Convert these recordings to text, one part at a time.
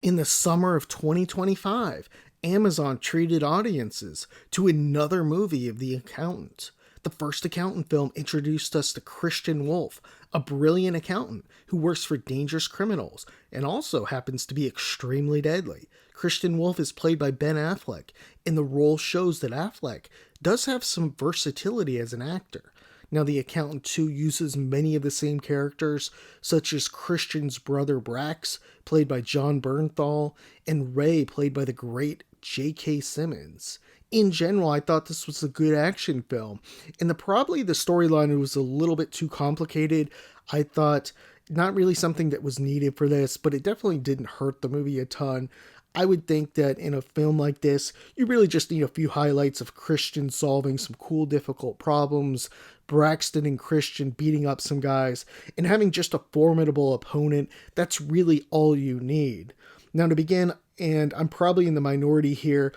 In the summer of 2025, Amazon treated audiences to another movie of The Accountant. The first accountant film introduced us to Christian Wolf, a brilliant accountant who works for dangerous criminals and also happens to be extremely deadly. Christian Wolf is played by Ben Affleck, and the role shows that Affleck does have some versatility as an actor. Now, The Accountant 2 uses many of the same characters, such as Christian's brother Brax, played by John Bernthal, and Ray, played by the great J.K. Simmons. In general, I thought this was a good action film, and probably the storyline was a little bit too complicated. I thought not really something that was needed for this, but it definitely didn't hurt the movie a ton. I would think that in a film like this, you really just need a few highlights of Christian solving some cool, difficult problems, Braxton and Christian beating up some guys, and having just a formidable opponent. That's really all you need. Now, to begin, and I'm probably in the minority here,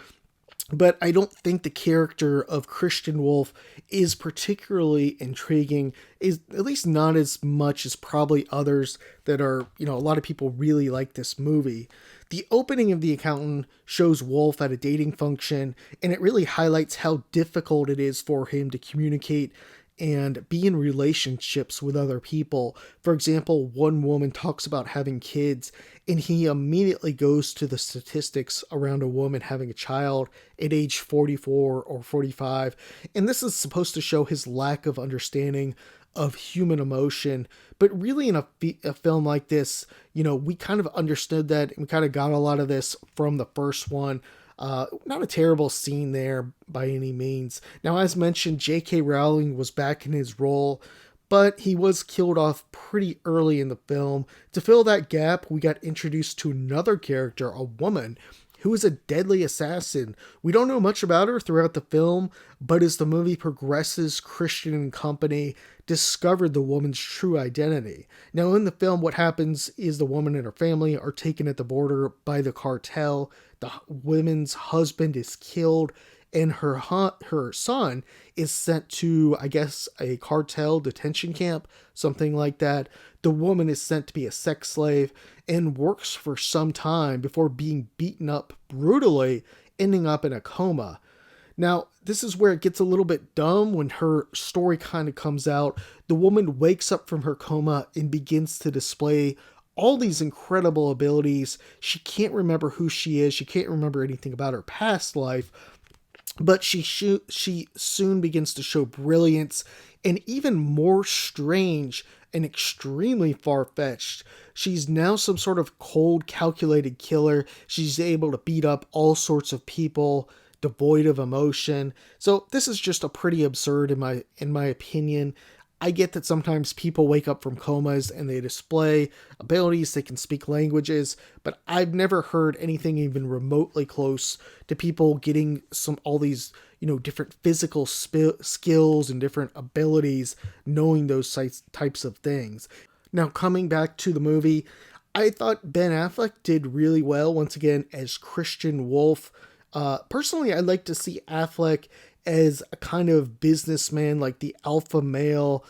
but I don't think the character of Christian Wolf is particularly intriguing, is at least not as much as probably others that are, a lot of people really like this movie. The opening of The Accountant shows Wolf at a dating function, and it really highlights how difficult it is for him to communicate and be in relationships with other people. For example, one woman talks about having kids, and he immediately goes to the statistics around a woman having a child at age 44 or 45. And this is supposed to show his lack of understanding of human emotion. But really, in a film like this, we kind of understood that, and we kind of got a lot of this from the first one. Not a terrible scene there by any means. Now, as mentioned, J.K. Rowling was back in his role, but he was killed off pretty early in the film. To fill that gap, we got introduced to another character, a woman, who is a deadly assassin. We don't know much about her throughout the film, but as the movie progresses, Christian and company discovered the woman's true identity. Now, in the film, what happens is the woman and her family are taken at the border by the cartel. The woman's husband is killed, and her son is sent to, I guess, a cartel detention camp, something like that. The woman is sent to be a sex slave and works for some time before being beaten up brutally, ending up in a coma. Now, this is where it gets a little bit dumb when her story kind of comes out. The woman wakes up from her coma and begins to display all these incredible abilities. She can't remember who she is. She can't remember anything about her past life, but she soon begins to show brilliance, and even more strange and extremely far-fetched. She's now some sort of cold, calculated killer. She's able to beat up all sorts of people, devoid of emotion. So this is just a pretty absurd in my opinion. I get that sometimes people wake up from comas and they display abilities, they can speak languages, but I've never heard anything even remotely close to people getting all these, different physical skills and different abilities, knowing those types of things. Now, coming back to the movie, I thought Ben Affleck did really well once again as Christian Wolf. Personally, I'd like to see Affleck as a kind of businessman, like the alpha male,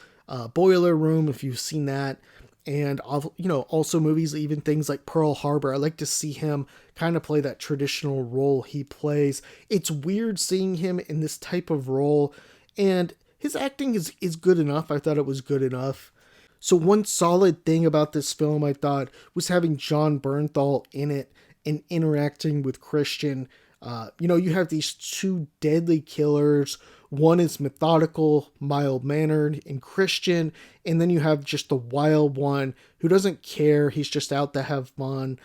Boiler Room, if you've seen that, and also movies, even things like Pearl Harbor. I like to see him kind of play that traditional role he plays. It's weird seeing him in this type of role, and his acting is good enough. I thought it was good enough. So one solid thing about this film, I thought, was having John Bernthal in it and interacting with Christian. You have these two deadly killers. One is methodical, mild-mannered, and Christian, and then you have just the wild one who doesn't care. He's just out to have fun.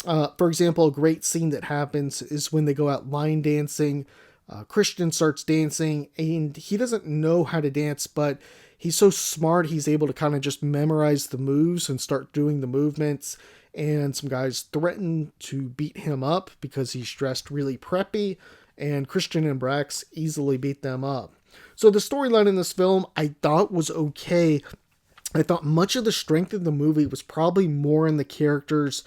For example, a great scene that happens is when they go out line dancing. Christian starts dancing, and he doesn't know how to dance, but he's so smart, he's able to kind of just memorize the moves and start doing the movements. And some guys threaten to beat him up because he's dressed really preppy, and Christian and Brax easily beat them up. So the storyline in this film I thought was okay. I thought much of the strength of the movie was probably more in the characters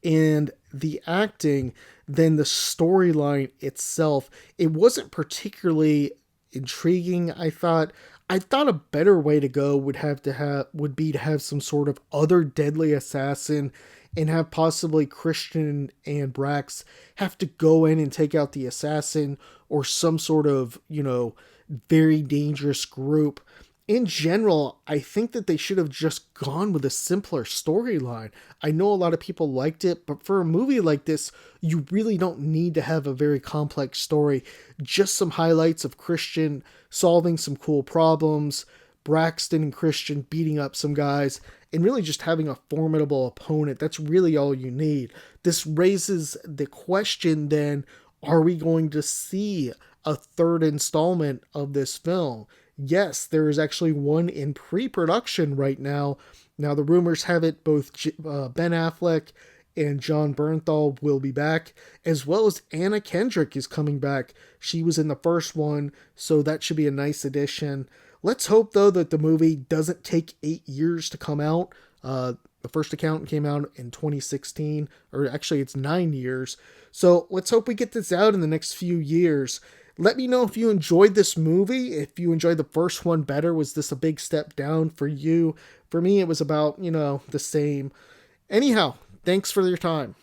and the acting than the storyline itself. It wasn't particularly intriguing, I thought. I thought a better way to go would be to have some sort of other deadly assassin and have possibly Christian and Brax have to go in and take out the assassin, or some sort of, very dangerous group. In general, I think that they should have just gone with a simpler storyline. I know a lot of people liked it, but for a movie like this, you really don't need to have a very complex story. Just some highlights of Christian solving some cool problems, Braxton and Christian beating up some guys, and really just having a formidable opponent. That's really all you need. This raises the question then, are we going to see a third installment of this film? Yes, there is actually one in pre-production right now. Now, the rumors have it both Ben Affleck and John Bernthal will be back, as well as Anna Kendrick is coming back. She was in the first one, so that should be a nice addition. Let's hope, though, that the movie doesn't take 8 years to come out. The first accountant came out in 2016, or actually it's 9 years. So let's hope we get this out in the next few years. Let me know if you enjoyed this movie. If you enjoyed the first one better, was this a big step down for you? For me, it was about, the same. Anyhow, thanks for your time.